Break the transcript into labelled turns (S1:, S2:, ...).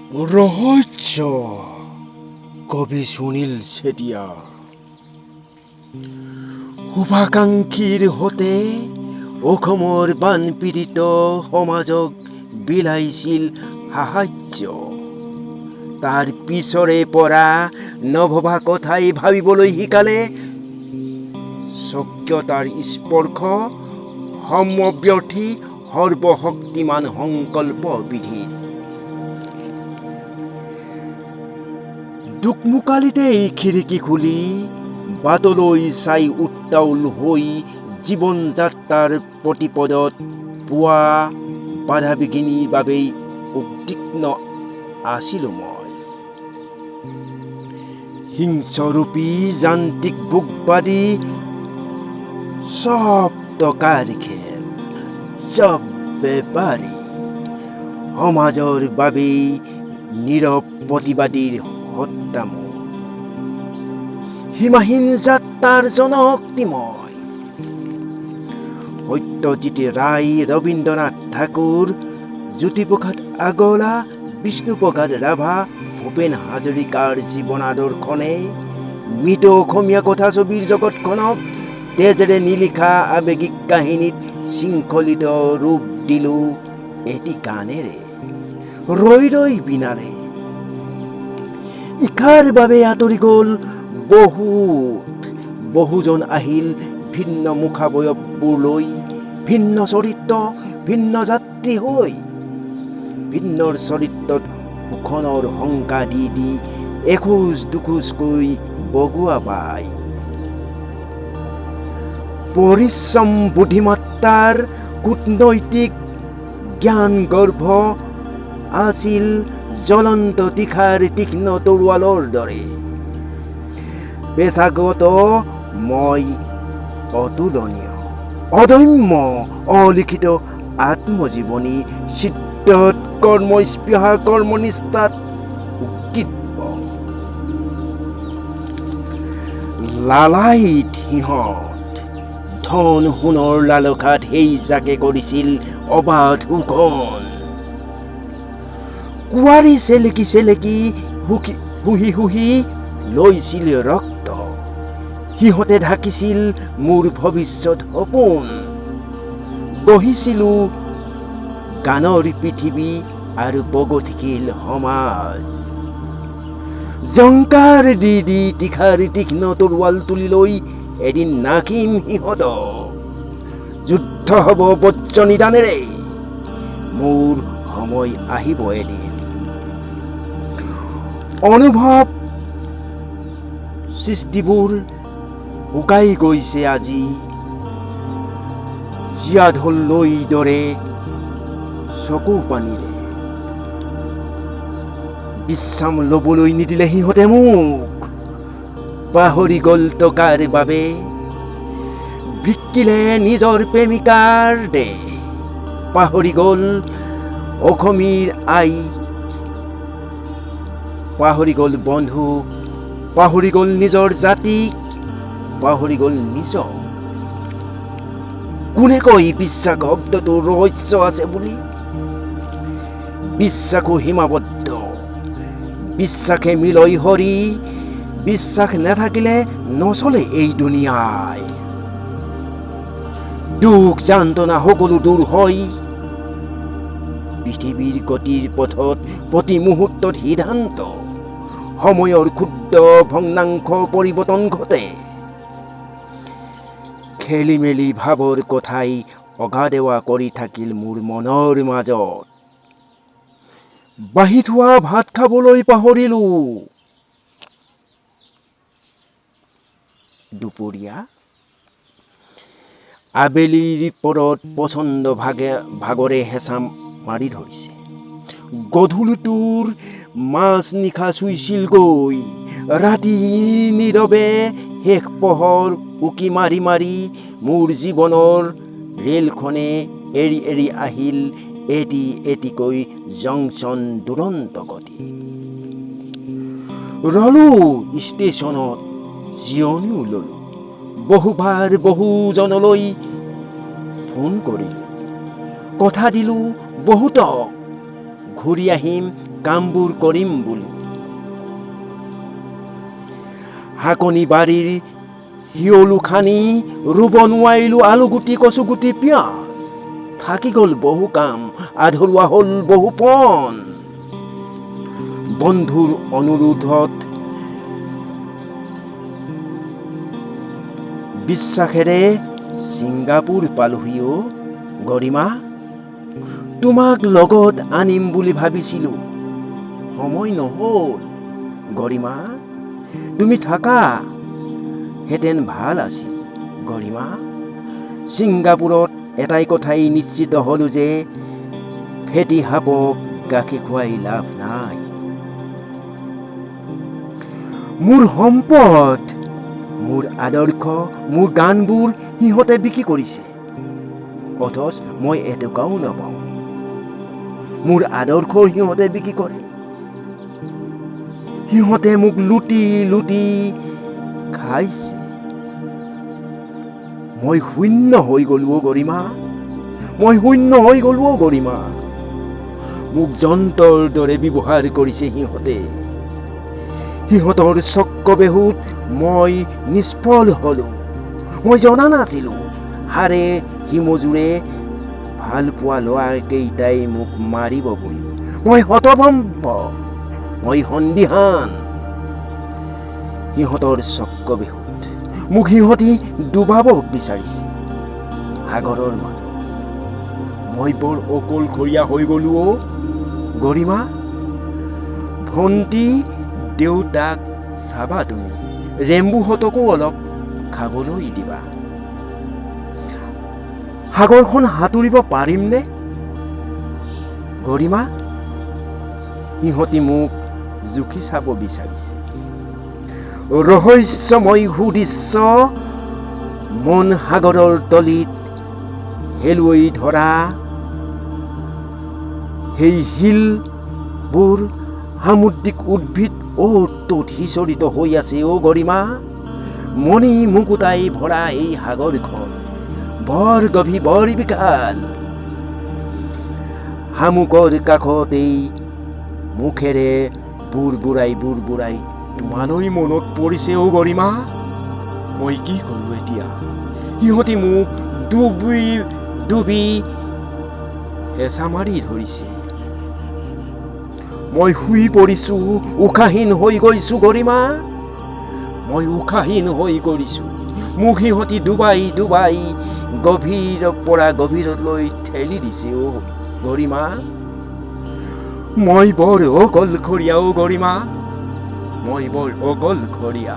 S1: ৰহস্য কবি সুনীল চেতিয়া শুভাকাংক্ষীৰ হতে অসমৰ বানপীড়িত সমাজক বিলাইছিল সাহায্য তাৰ পিছৰে পৰা নভবা কথাই ভাবিবলৈ শিকালে স্বকীয়তাৰ স্পৰ্শ সমব্যৰ্থী সৰ্বশক্তিমান সংকল্প বিধি দুকমুকালিতেই খিৰিকী খুলি বাটলৈ চাই উত্তাউল হৈ জীৱন যাত্ৰাৰ প্ৰতিপদত পোৱা বাধা বিঘিনিৰ বাবেই উদ্বিগ্ন আছিলো মই হিংস্ৰৰূপী যান্ত্ৰিক ভোগবাদী সব টকাৰ খেল সব বেপাৰী সমাজৰ বাবেই নীৰৱ প্ৰতিবাদীৰ হত্যামূল সীমাহীন যাত্ৰাৰ জনশক্তি মই সত্যজিৎ ৰায় ৰবীন্দ্ৰনাথ ঠাকুৰ জ্যোতিপ্ৰসাদ আগৰৱালা বিষ্ণুপ্ৰসাদ ৰাভা ভূপেন হাজৰিকাৰ জীৱনাদৰ্শনে মৃত অসমীয়া কথাছবিৰ জগতখনক তেজেৰে নিলিখা আৱেগিক কাহিনীত শৃংখলিত ৰূপ দিলো এটি গানেৰে ৰৈ ৰৈ বিনাৰে ইখাৰ বাবে আঁতৰি গ'ল বহুজন আহিল ভিন্ন মুখাবয়ৱবোৰ লৈ ভিন্ন চৰিত্ৰ ভিন্ন যাত্ৰী হৈ ভিন্নৰ চৰিত্ৰত সুখনৰ শংকা দি দি এখোজ দুখোজকৈ বগোৱা পাই পৰিশ্ৰম বুদ্ধিমত্তাৰ কূটনৈতিক জ্ঞান গৰ্ভ আছিল জ্বলন্ত তীখাৰ তীক্ষ্ণ তৰোৱালৰ দৰে পেশাগত মই অতুলনীয় অদম্য অলিখিত আত্মজীৱনী চিত্ৰত কৰ্মস্পৃহা কৰ্মনিষ্ঠাত উৎকৃষ্ট লালায়িত সিহঁত ধন সোণৰ লালসাত সেই জাকে কৰিছিল অবাধ শোষণ কুঁৱাৰী চেলেকি চেলেকি শুহি লৈছিল ৰক্ত সিহঁতে ঢাকিছিল মোৰ ভৱিষ্যত সপোন গঢ়িছিলো গানৰ পৃথিৱী আৰু প্ৰগতিশীল সমাজ জংকাৰ দি দি তীখাৰ তীক্ষ্ণ তৰোৱাল তুলি লৈ এদিন নাকিম সিহঁতক যুদ্ধ হ'ব বজ্ৰ নিদানেৰে মোৰ সময় আহিব এদিন অনুভৱ সৃষ্টিবোৰ শুকাই গৈছে আজি জীয়া ঢোল লৈ দৰে চকু পানীৰে বিশ্ৰাম ল'বলৈ নিদিলে সিহঁতে মোক পাহৰি গ'ল টকাৰ বাবে বিকিলে নিজৰ প্ৰেমিকাৰ দে পাহৰি গ'ল অসমীৰ আই পাহৰি গ'ল বন্ধু পাহৰি গ'ল নিজৰ জাতিক পাহৰি গ'ল নিজক কোনে কয় বিশ্বাস শব্দটো ৰহস্য আছে বুলি বিশ্বাসো সীমাবদ্ধ বিশ্বাসে মিলয় হৰি বিশ্বাস নাথাকিলে নচলে এই দুনিয়ায় দুখ যান্ত্ৰণা সকলো দূৰ হয় পৃথিৱীৰ গতিৰ পথত প্ৰতি মুহূৰ্তত সিদ্ধান্ত সময়ৰ ক্ষুদ্ৰ ভগ্নাংশ পৰিৱৰ্তন ঘটে খেলি মেলি ভাৱৰ কথাই অগাদেৱা কৰি থাকিল মোৰ মনৰ মাজত বাঢ়ি থোৱা ভাত খাবলৈ পাহৰিলো দুপৰীয়া আবেলিৰ পৰত প্ৰচণ্ড ভাগৰে হেঁচা মাৰি ধৰিছে গধূলিটোৰ মাছ নিশা চুইছিল গৈ ৰাতি নীৰৱে শেষ পোহৰ উকি মাৰি মাৰি মোৰ জীৱনৰ ৰেলখনে এৰি এৰি আহিল এটি এটিকৈ জংচন দুৰন্ত গতি ৰলো ষ্টেচনত জিৰণিও ললো বহুবাৰ বহুজনলৈ ফোন কৰিলো কথা দিলো বহুতক ঘূৰি আহিম কামবোৰ কৰিম বুলি। হাকনি বাৰীৰ শিয়লো খানি ৰুব নোৱাৰিলো আলুগুটি কচুগুটি পিঁয়াজ। থাকি গ'ল বহু কাম, আধৰুৱা হ'ল বহু পণ। বন্ধুৰ অনুৰোধত বিশ্বাসেৰে ছিংগাপুৰ পালোহি অ গৰিমা। তোমাক লগত আনিম বুলি ভাবিছিলো, সময় নহ'ল গৰিমা। তুমি থাকা হেঁতেন ভাল আছিল গৰিমা। ছিংগাপুৰত এটাই কথাই নিশ্চিত হলো যে ফেটি সাপক গাখীৰ খুৱাই লাভ নাই। মোৰ সম্পদ, মোৰ আদৰ্শ, মোৰ গানবোৰ সিহঁতে বিক্ৰী কৰিছে, অথচ মই এটকাও নাপাওঁ। মোৰ আদৰ্শ সিহঁতে বিক্ৰী কৰে, সিহঁতে মোক লুটি লুটি খাইছে। মই শূন্য হৈ গলো অ গৰিমা, মই শূন্য হৈ গলো অ গৰিমা। মোক যন্ত্ৰৰ দৰে ব্যৱহাৰ কৰিছে সিহঁতে। সিহঁতৰ চক্ৰবেহুত মই নিষ্ফল হলো। মই জনা নাছিলো হাড়ে হিমজুৰে ভাল পোৱা ল'ৰাকেইটাই মোক মাৰিব বুলি। মই হতভম্ব, মই সন্দিহান। সিহঁতৰ চক্ৰবেহুত মোক সিহঁতি ডুবাব বিচাৰিছে সাগৰৰ মাজত। মই বৰ অকলশৰীয়া হৈ গলো অ গৰিমা। ভণ্টি দেউতাক চাবা তুমি, ৰেম্বুহঁতকো অলপ খাবলৈ দিবা। সাগৰখন সাঁতুৰিব পাৰিমনে গৰিমা? সিহঁতি মোক জুখি চাব বিচাৰিছে। ৰহস্যময় সুদৃশ্য মন সাগৰৰ তলিত হেলুৱৈ ধৰা সেই শিলবোৰ সামুদ্ৰিক উদ্ভিদ অ'ত ত'ত সিঁচৰিত হৈ আছে অ গৰিমা। মণি মুকুতাই ভৰা এই সাগৰখন বৰ গভীৰ, বৰ বিশাল। শামুকৰ কাষতেই মুখেৰে বুৰবুৰাই বুৰবুৰাই তোমালৈ মনত পৰিছে অ গৰিমা। মই কি কৰো এতিয়া? সিহঁতি মোক ডুবি ডুবি হেঁচা মাৰি ধৰিছে। মই শুই পৰিছো, উশাহীন হৈ গৈছো গৰিমা। মই উশাহীন হৈ পৰিছো। মোক সিহঁতি ডুবাই ডুবাই গভীৰৰ পৰা গভীৰলৈ ঠেলি দিছে অ গৰিমা। মই বৰ অকলশৰীয়া অ গৰিমা, মই বৰ অকলশৰীয়া।